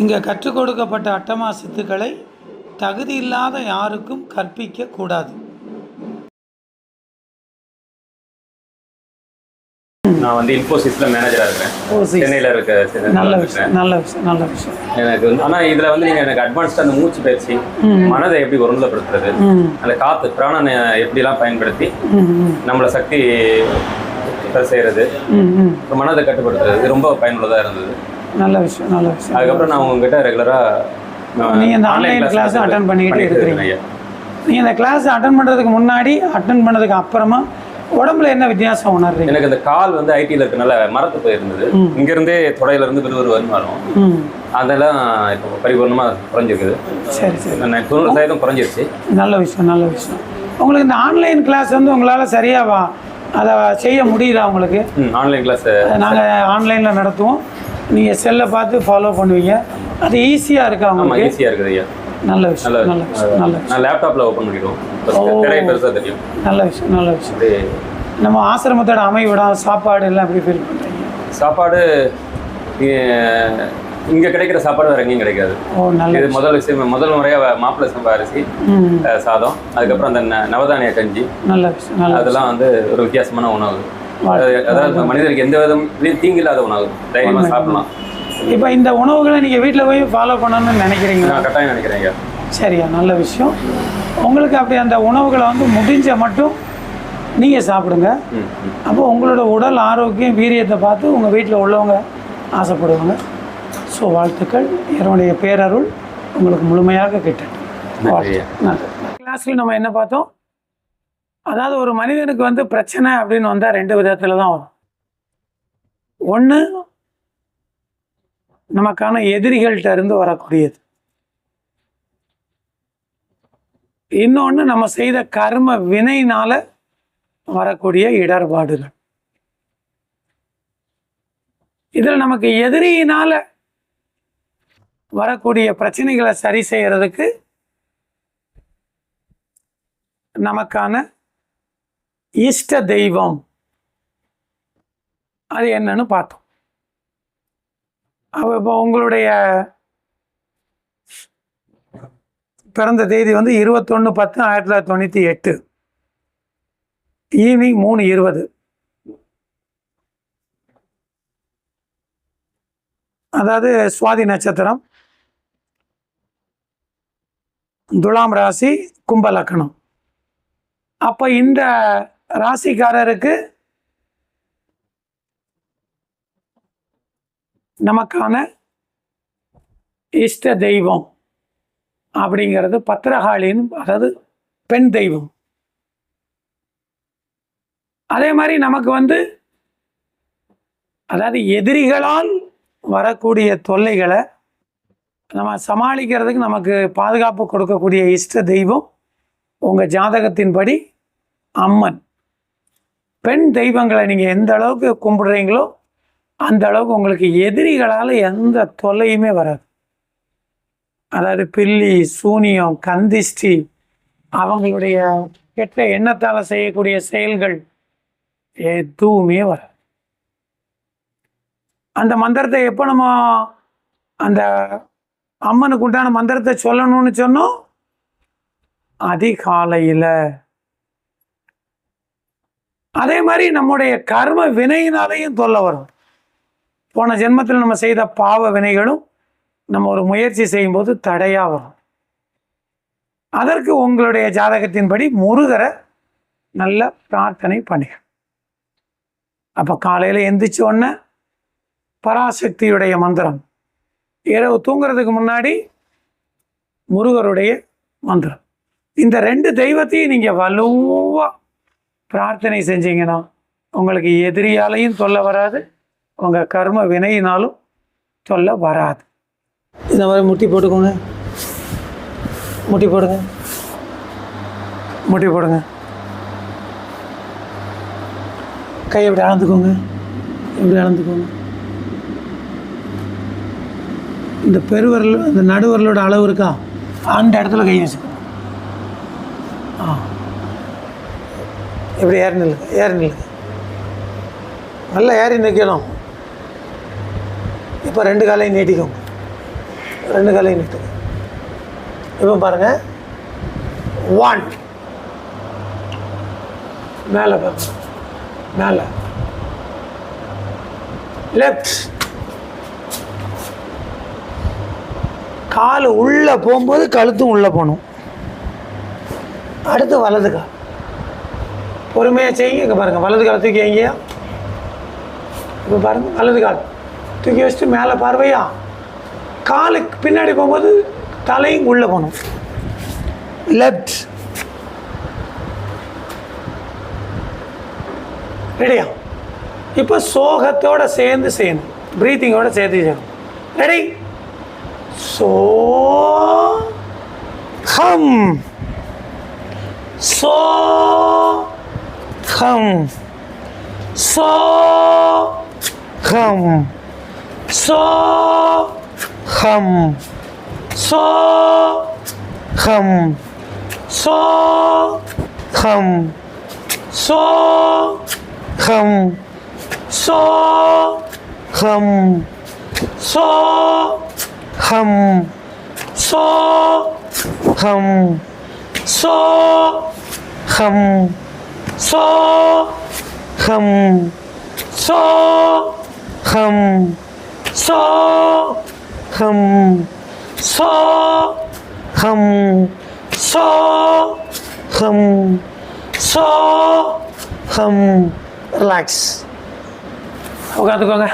இங்கே கற்றுக் கொடுக்கப்பட்ட அட்டமா சித்துக்களை தகுதி இல்லாத யாருக்கும் கற்பிக்க கூடாது. நான் வந்து இன்ஃபோசிஸ்ல மேனேஜரா இருக்கேன். சென்னையில இருக்க. நல்ல விஷயம், நல்ல விஷயம், நல்ல விஷயம். எனக்கு ஆனா இதுல வந்து நீங்க எனக்கு அட்வான்ஸ்டா அந்த மூச்சு பயிற்சி, மனதை எப்படி ஒருநிலைப்படுத்துறது, அந்த காத்து பிராணனை எப்படிலாம் பயன்படுத்தி நம்மள சக்தி செய்யறது, மனதை கட்டுப்படுத்துறது, இது ரொம்ப பயனுள்ளதா இருந்தது. நல்ல விஷயம், நல்ல விஷயம். அதுக்கப்புறம் நான் உங்ககிட்ட ரெகுலரா நீங்க இந்த ஆன்லைன் கிளாஸ் அட்டென்ட் பண்ணிக்கிட்டே இருக்கிறீங்க. நீங்க இந்த கிளாஸ் அட்டென்ட் பண்றதுக்கு முன்னாடி, அட்டென்ட் பண்ணதுக்கு அப்புறமா உடம்புல என்ன வித்தியாசம் உணர்றீங்க? எனக்கு அந்த கால் வந்து ஐடியில் இருக்கனால மரத்து போயிருந்தது. இங்கிருந்தே தொடையில இருந்து விறுவிறு வரும். அதெல்லாம் இப்போ பரிபூர்ணமாக குறைஞ்சிருக்குது. சரி சரி, 90% குறைஞ்சிருச்சு. நல்ல விஷயம், நல்ல விஷயம். உங்களுக்கு இந்த ஆன்லைன் கிளாஸ் வந்து உங்களால் சரியாக அதை செய்ய முடியுதா உங்களுக்கு? ஆன்லைன் கிளாஸ் நாங்கள் ஆன்லைனில் நடத்துவோம். நீங்கள் செல்லை பார்த்து ஃபாலோ பண்ணுவீங்க. அது ஈஸியாக இருக்கா உங்களுக்கு? ஈஸியாக இருக்குது ஐயா. நல்ல விஷயம், நல்ல விஷயம், நல்ல விஷயம். நான் லேப்டாப்பில் ஓப்பன் பண்ணிடுவோம். பெருசாக தெரியும். நல்ல விஷயம், நல்ல விஷயம். நம்ம ஆசிரமத்தோட அமைவிடம், சாப்பாடு எல்லாம் எப்படி ஃபீல் பண்ணுறீங்க? சாப்பாடு இங்கே கிடைக்கிற சாப்பாடு வேறு எங்கேயும் கிடைக்காது. இது முதல் விஷயம். முதல் முறையாக மாப்பிள்ளை சம்பா அரிசி சாதம், அதுக்கப்புறம் அந்த நவதானிய கஞ்சி, நல்ல விஷயம், அதெல்லாம் வந்து ஒரு வித்தியாசமான உணவு. அதாவது மனிதருக்கு எந்த விதம் தீங்கில்லாத உணவு, தைரியமாக சாப்பிடலாம். இப்போ இந்த உணவுகளை நீங்கள் வீட்டில் போய் ஃபாலோ பண்ணணும்னு நினைக்கிறீங்க? நான் கட்டாயம் நினைக்கிறேங்க. சரியா, நல்ல விஷயம். உங்களுக்கு அப்படி அந்த உணவுகளை வந்து முடிஞ்ச மட்டும் நீங்கள் சாப்பிடுங்க. அப்போ உங்களோட உடல் ஆரோக்கியம், வீரியத்தை பார்த்து உங்கள் வீட்டில் உள்ளவங்க ஆசைப்படுவாங்க. ஸோ வாழ்த்துக்கள். என்னுடைய பேரருள் உங்களுக்கு முழுமையாக கிட்டட்டும். கிளாஸில் நம்ம என்ன பார்த்தோம்? அதாவது ஒரு மனிதனுக்கு வந்து பிரச்சனை அப்படின்னு வந்தால் 2 விதத்தில் தான் வரும். ஒன்று, நமக்கான எதிரிகள்கிட்ட இருந்து வரக்கூடியது. இன்னொன்று, நம்ம செய்த கர்ம வினையினால வரக்கூடிய இடர்பாடுகள். இதில் நமக்கு எதிரியினால வரக்கூடிய பிரச்சனைகளை சரி செய்யறதுக்கு நமக்கான இஷ்ட தெய்வம் அது என்னன்னு பார்த்தோம். இப்போ உங்களுடைய பிறந்த தேதி வந்து 21/10/1998 ஈவினிங் 3:20. அதாவது சுவாதி நட்சத்திரம், துலாம் ராசி, கும்ப லக்னம். அப்போ இந்த ராசிக்காரருக்கு நமக்கான இஷ்ட தெய்வம் அப்படிங்கிறது பத்திரகாளின்னு, அதாவது பெண் தெய்வம். அதே மாதிரி நமக்கு வந்து அதாவது எதிரிகளால் வரக்கூடிய தொல்லைகளை நம்ம சமாளிக்கிறதுக்கு நமக்கு பாதுகாப்பு கொடுக்கக்கூடிய இஷ்ட தெய்வம் உங்கள் ஜாதகத்தின்படி அம்மன். பெண் தெய்வங்களை நீங்கள் எந்த அளவுக்கு கும்பிடுறீங்களோ அந்த அளவுக்கு உங்களுக்கு எதிரிகளால் எந்த தொல்லையுமே வராது. அதாவது பில்லி, சூனியம், கந்திஷ்டி, அவங்களுடைய கெட்ட எண்ணத்தால் செய்யக்கூடிய செயல்கள் எதுவுமே வராது. அந்த மந்திரத்தை எப்போ நம்ம அந்த அம்மனுக்கு உண்டான மந்திரத்தை சொல்லணும்னு சொன்னோம்? அதிகாலையில். அதே மாதிரி நம்முடைய கர்ம வினையினாலையும் தொல்லை வரும். போன ஜென்மத்தில் நம்ம செய்த பாவ வினைகளும் நம்ம ஒரு முயற்சி செய்யும்போது தடையாக வரும். அதற்கு உங்களுடைய ஜாதகத்தின்படி முருகரை நல்ல பிரார்த்தனை பண்ணுங்க. அப்போ காலையில் எந்திரிச்ச உடனே பராசக்தியுடைய மந்திரம், இரவு தூங்குறதுக்கு முன்னாடி முருகருடைய மந்திரம், இந்த 2 தெய்வத்தையும் நீங்கள் வலுவாக பிரார்த்தனை செஞ்சீங்கன்னா உங்களுக்கு எதிரியாலையும் தொல்லை வராது, உங்கள் கர்ம வினையினாலும் தொல்லை வராது. இந்த மாதிரி முட்டி போட்டுக்கோங்க, முட்டி போடுங்க, முட்டி போடுங்க. கை எப்படி அளந்துக்கோங்க, எப்படி அளந்துக்கோங்க. இந்த பெருவரல், இந்த நடுவரலோட அளவு இருக்கா, அந்த இடத்துல கை வச்சுக்கோங்க. இப்படி ஏறி நில்லுங்க, ஏறி நில்லுங்க, நல்லா ஏறி நிற்கணும். இப்போ 2 காலையும் நீட்டிக்கோங்க. 2 காலையும் நீட்டுங்க. இப்போ பாருங்கள் 1 மேலே பாருங்க, மேலே லெஃப்ட் கால் உள்ளே போகும்போது கழுத்தும் உள்ளே போகணும். அடுத்து வலது கால் பொறுமையாக செய்யுங்க. இங்கே பாருங்கள் வலது கால் தூக்கி வைங்க. இப்போ பாருங்கள் வலது கால் தூக்கி வச்சுட்டு மேலே பார்வையா காலுக்கு பின்னாடி போகும்போது தலையும் உள்ளே போகணும். லெஃப்ட் ரெடியா? இப்போ சோகத்தோடு சேர்ந்து செய்யணும், ப்ரீத்திங்கோடு சேர்த்து செய்யணும். ரெடி? சோ ஹம் சோ ஹம் சோ ஹம் சோ ஹம் சோ ஹம் சோ ஹம் சோ ஹம் சோ ஹம் சோ ஹம் சோ ஹம் சோ ஹம் சோ ஹம் சோ ஹம் சோ ஹம் சோ ஹம் சோ ஹம் சோ ஹம். ரிலாக்ஸ், உட்காந்துக்கோங்க.